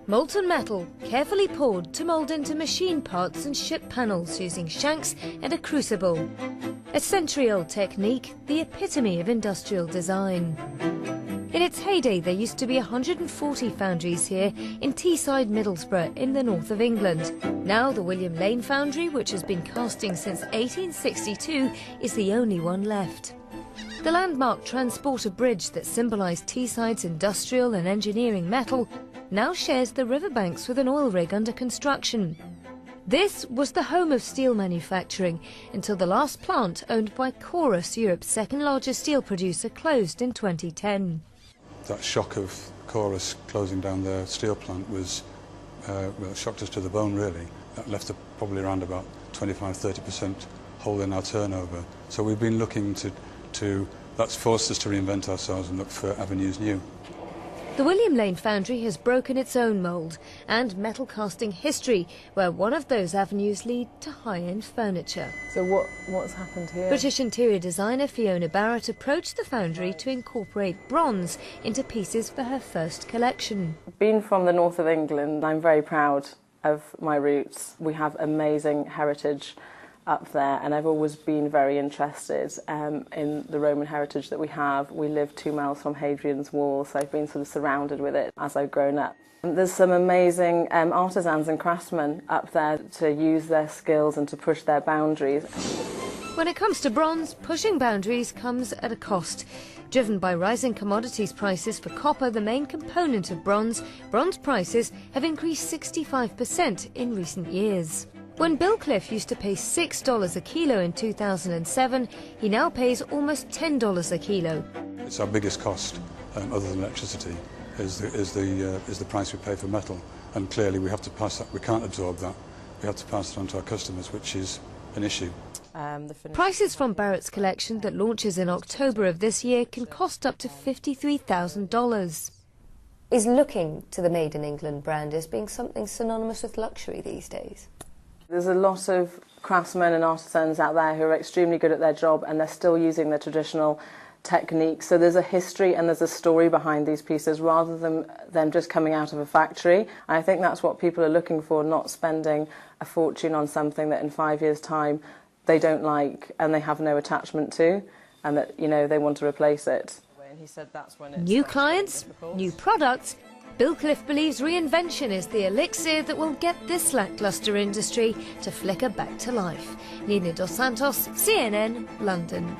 Molten metal, carefully poured to mould into machine parts and ship panels using shanks and a crucible. A century-old technique, the epitome of industrial design. In its heyday, there used to be 140 foundries here in Teesside, Middlesbrough, in the north of England. Now the William Lane Foundry, which has been casting since 1862, is the only one left. The landmark transporter bridge that symbolised Teesside's industrial and engineering metal now shares the riverbanks with an oil rig under construction. This was the home of steel manufacturing until the last plant, owned by Chorus, Europe's second largest steel producer, closed in 2010. That shock of Chorus closing down their steel plant was, well, it shocked us to the bone really. That left probably around about 25–30% hole in our turnover. So we've been looking that's forced us to reinvent ourselves and look for avenues new. The William Lane Foundry has broken its own mould and metal casting history, where one of those avenues lead to high-end furniture. So what's happened here? British interior designer Fiona Barrett approached the foundry to incorporate bronze into pieces for her first collection. Being from the north of England, I'm very proud of my roots. We have amazing heritage up there, and I've always been very interested in the Roman heritage that we have. We live 2 miles from Hadrian's Wall, so I've been sort of surrounded with it as I've grown up. There's some amazing artisans and craftsmen up there to use their skills and to push their boundaries. When it comes to bronze, pushing boundaries comes at a cost. Driven by rising commodities prices for copper, the main component of bronze prices have increased 65% in recent years. When Bill Cliff used to pay $6 a kilo in 2007, he now pays almost $10 a kilo. It's our biggest cost, other than electricity, is the price we pay for metal. And clearly we have to pass that. We can't absorb that. We have to pass it on to our customers, which is an issue. Prices from Barrett's collection that launches in October of this year can cost up to $53,000. Is looking to the Made in England brand as being something synonymous with luxury these days? There's a lot of craftsmen and artisans out there who are extremely good at their job, and they're still using their traditional techniques. So there's a history and there's a story behind these pieces rather than them just coming out of a factory. And I think that's what people are looking for, not spending a fortune on something that in 5 years' time they don't like and they have no attachment to, and that, you know, they want to replace it. New clients, new products. Bill Cliff believes reinvention is the elixir that will get this lacklustre industry to flicker back to life. Nina Dos Santos, CNN, London.